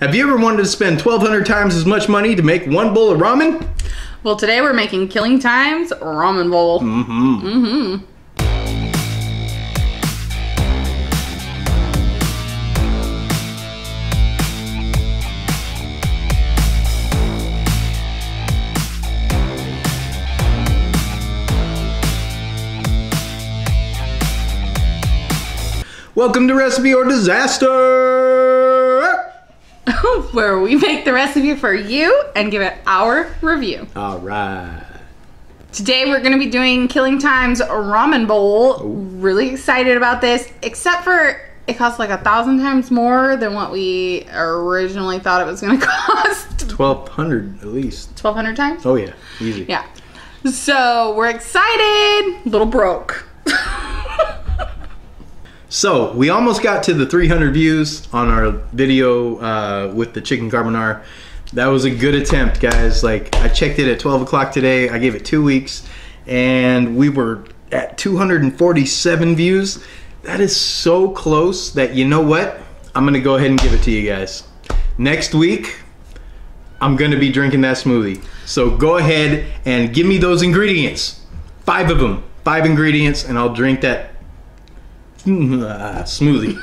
Have you ever wanted to spend 1,200 times as much money to make one bowl of ramen? Well, today we're making Killing Thyme's Ramen Bowl. Welcome to Recipe or Disaster! Where we make the recipe for you and give it our review. Alright. Today we're going to be doing Killing Thyme's Ramen Bowl. Really excited about this, except for it costs like 1,000 times more than what we originally thought it was going to cost. 1,200 at least. 1,200 times? Oh yeah, easy. Yeah. So we're excited, little broke. So, we almost got to the 300 views on our video with the chicken carbonara. That was a good attempt, guys. Like, I checked it at 12 o'clock today. I gave it 2 weeks, and we were at 247 views. That is so close that, you know what? I'm going to go ahead and give it to you guys. Next week, I'm going to be drinking that smoothie. So, go ahead and give me those ingredients. 5 of them. 5 ingredients, and I'll drink that smoothie.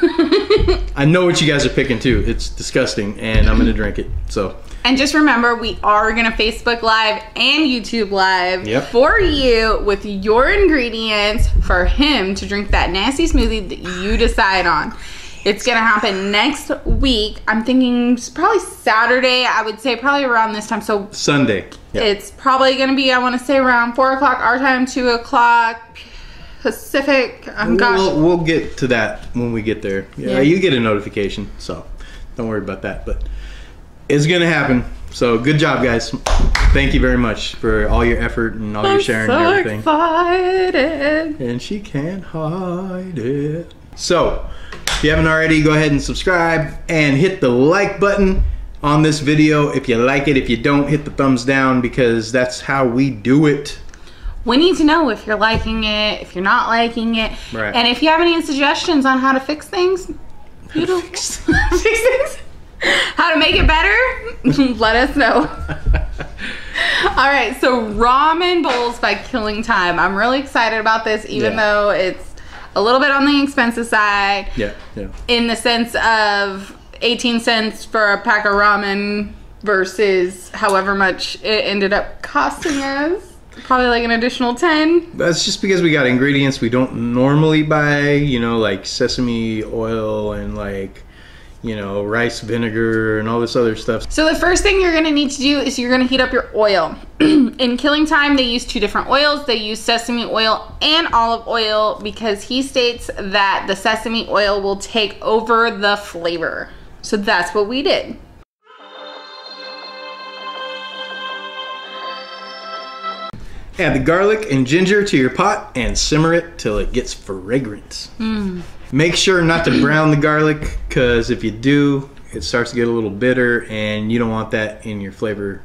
I know what you guys are picking too. It's disgusting, and I'm gonna drink it. So, and just remember, we are gonna Facebook Live and YouTube Live for you with your ingredients for him to drink that nasty smoothie that you decide on. It's gonna happen next week. I'm thinking probably Saturday. I would say probably around this time. So Sunday. Yep. It's probably gonna be, I want to say, around 4 o'clock our time, 2 o'clock Pacific. We'll get to that when we get there. Yeah, you get a notification, so don't worry about that. But it's gonna happen. So good job, guys. Thank you very much for all your effort and all your sharing and everything. Excited. And she can't hide it. So if you haven't already, go ahead and subscribe and hit the like button on this video if you like it. If you don't, hit the thumbs down, because that's how we do it. We need to know if you're liking it, if you're not liking it, and if you have any suggestions on how to fix things, fix things, how to make it better, let us know. All right, so Ramen Bowls by Killing Thyme. I'm really excited about this, even though it's a little bit on the expensive side. In the sense of 18 cents for a pack of ramen versus however much it ended up costing us. Probably like an additional 10. That's just because we got ingredients we don't normally buy, you know, like sesame oil and like, you know, rice vinegar and all this other stuff. So the first thing you're gonna need to do is you're gonna heat up your oil. In Killing Thyme, they use 2 different oils. They use sesame oil and olive oil because he states that the sesame oil will take over the flavor. So that's what we did. Add the garlic and ginger to your pot and simmer it till it gets fragrant. Make sure not to brown the garlic, because if you do, it starts to get a little bitter, and you don't want that in your flavorness.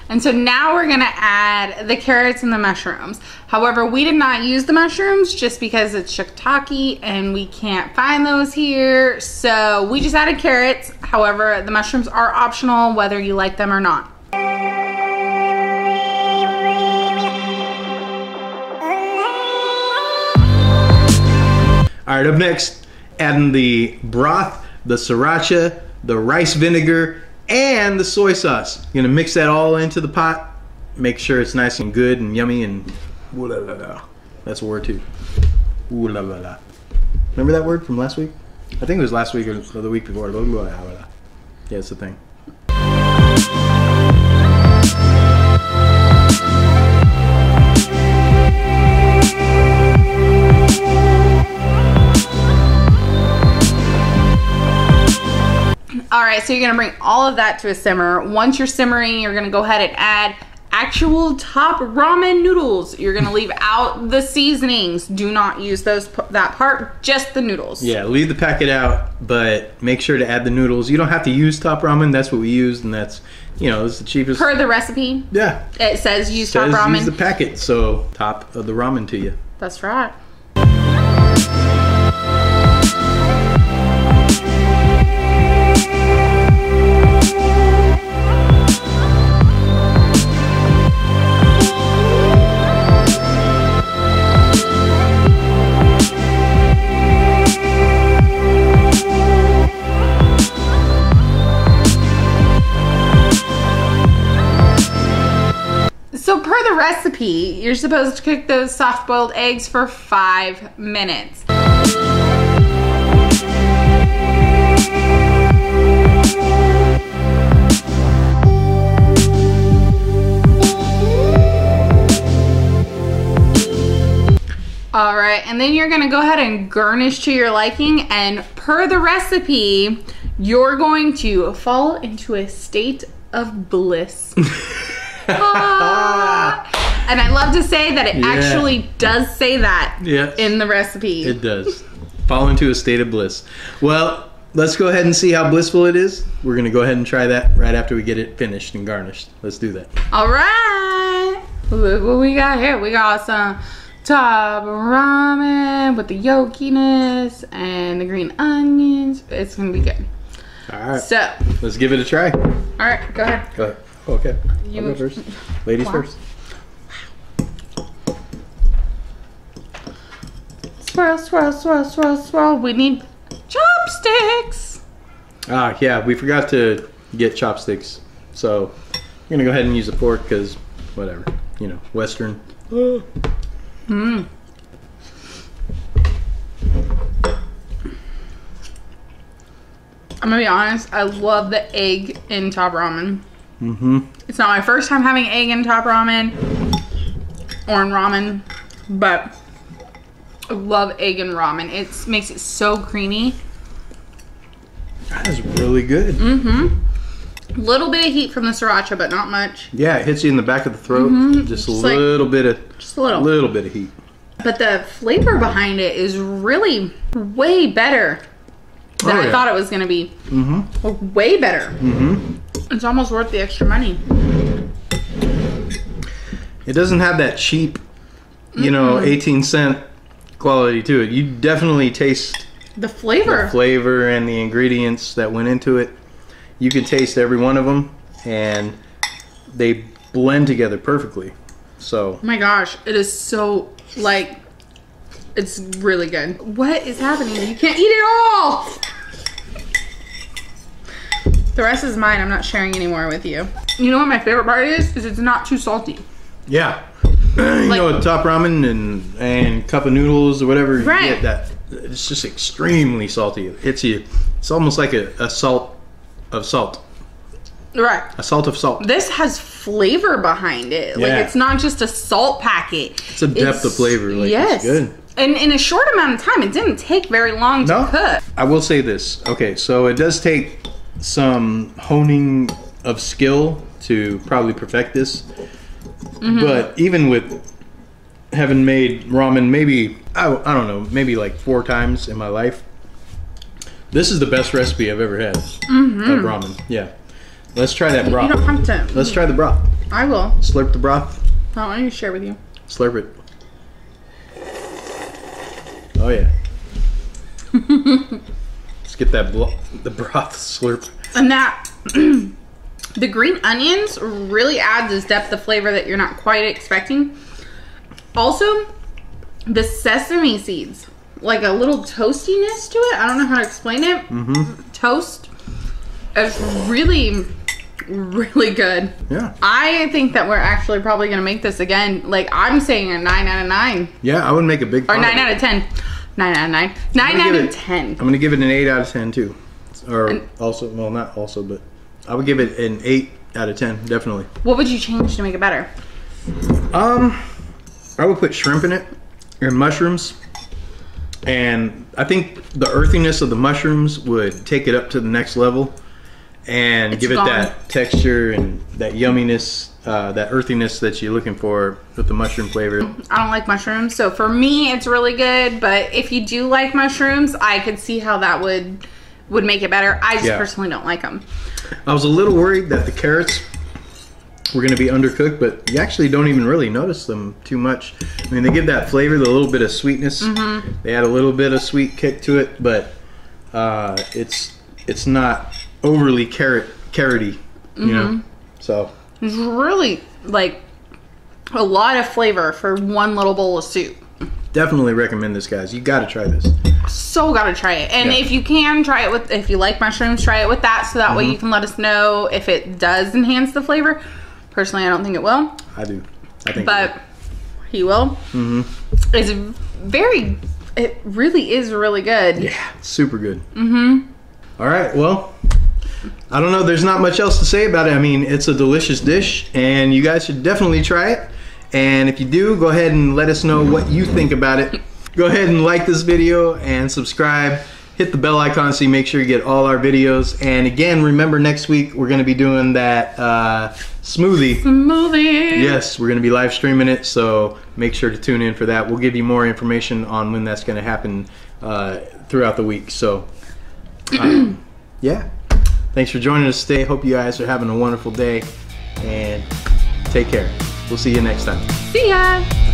And so now we're gonna add the carrots and the mushrooms. However, we did not use the mushrooms just because it's shiitake and we can't find those here. So we just added carrots. However, the mushrooms are optional whether you like them or not. All right, up next, adding the broth, the sriracha, the rice vinegar, and the soy sauce. You're gonna mix that all into the pot. Make sure it's nice and good and yummy and ooh la la la. That's a word too. Ooh la la la. Remember that word from last week? I think it was last week or the week before. Yeah, it's the thing. All right, so you're gonna bring all of that to a simmer. Once you're simmering, you're gonna go ahead and add actual top ramen noodles. You're gonna leave out the seasonings. Do not use that part, just the noodles. Yeah, leave the packet out, but make sure to add the noodles. You don't have to use top ramen. That's what we used, and that's, you know, it's the cheapest. Per the recipe. Yeah. It says use top ramen. Use the packet, so top of the ramen to you. That's right. recipe, you're supposed to cook those soft-boiled eggs for 5 minutes. All right, and then you're gonna go ahead and garnish to your liking, and per the recipe, you're going to fall into a state of bliss. And I love to say that it actually does say that in the recipe. It does. Fall into a state of bliss. Well, let's go ahead and see how blissful it is. We're gonna go ahead and try that right after we get it finished and garnished. Let's do that. All right, look what we got here. We got some top ramen with the yolkiness and the green onions. It's gonna be good. All right. So let's give it a try. All right, go ahead. Go ahead. Okay. I'll go first. Ladies first. Swirl, swirl, swirl, swirl, swirl. We need chopsticks. Ah, yeah. We forgot to get chopsticks, so I'm gonna go ahead and use a fork because whatever, you know, Western. I'm gonna be honest, I love the egg in top ramen. It's not my first time having egg in top ramen or in ramen, but I love egg in ramen. It makes it so creamy. That is really good. Little bit of heat from the sriracha, but not much. Yeah, it hits you in the back of the throat. Just a little bit of heat. But the flavor behind it is really way better than I thought it was gonna be. Way better. It's almost worth the extra money. It doesn't have that cheap, you know, 18-cent quality to it. You definitely taste the flavor and the ingredients that went into it. You can taste every one of them, and they blend together perfectly. So, oh my gosh, it is so, like, it's really good. What is happening? You can't eat it all! The rest is mine. I'm not sharing anymore with you. You know what my favorite part is? Is it's not too salty. Yeah. You know, top ramen and cup of noodles or whatever you get, that it's just extremely salty. It hits you. It's almost like a salt of salt. Right. A salt of salt. This has flavor behind it. Yeah. Like, it's not just a salt packet. It's a depth of flavor. Like, it's good. And in a short amount of time, it didn't take very long to cook. I will say this. Okay, so it does take some honing of skill to probably perfect this. But even with having made ramen maybe, I don't know, maybe like 4 times in my life, this is the best recipe I've ever had of ramen. Yeah. Let's try that broth. You don't have to. Let's try the broth. I will. Slurp the broth. I want to share with you. Slurp it. Oh yeah. Let's get that the broth slurp. And that the green onions really add this depth of flavor that you're not quite expecting. Also, the sesame seeds, like a little toastiness to it. I don't know how to explain it. Toast. It's really, really good. Yeah. I think that we're actually probably going to make this again. Like, I'm saying a 9 out of 9. Yeah, I would make a big Or 9 out of 10. 9 out of 9. 9 out of 10. I'm going to give it an 8 out of 10 too. Or also, well, not also, but I would give it an 8 out of 10, definitely. What would you change to make it better? I would put shrimp in it and mushrooms. And I think the earthiness of the mushrooms would take it up to the next level and give it that texture and that yumminess, that earthiness that you're looking for with the mushroom flavor. I don't like mushrooms, so for me it's really good, but if you do like mushrooms, I could see how that would make it better. I just personally don't like them. I was a little worried that the carrots were going to be undercooked, but you actually don't even really notice them too much. I mean, they give that flavor, the little bit of sweetness. They add a little bit of sweet kick to it, but it's not overly carroty, you know. So it's really like a lot of flavor for one little bowl of soup. Definitely recommend this, guys. You got to try this. So gotta try it. And if you can, try it with, if you like mushrooms, try it with that, so that way you can let us know if it does enhance the flavor. Personally, I don't think it will. I do. I think but he will. It's very, it really is really good. Yeah, super good. All right, well, I don't know. There's not much else to say about it. I mean, it's a delicious dish, and you guys should definitely try it. And if you do, go ahead and let us know what you think about it. Go ahead and like this video and subscribe. Hit the bell icon so you make sure you get all our videos. And again, remember next week we're going to be doing that smoothie. Yes, we're going to be live streaming it, so make sure to tune in for that. We'll give you more information on when that's going to happen throughout the week. So, yeah. Thanks for joining us today. Hope you guys are having a wonderful day, and take care. We'll see you next time. See ya.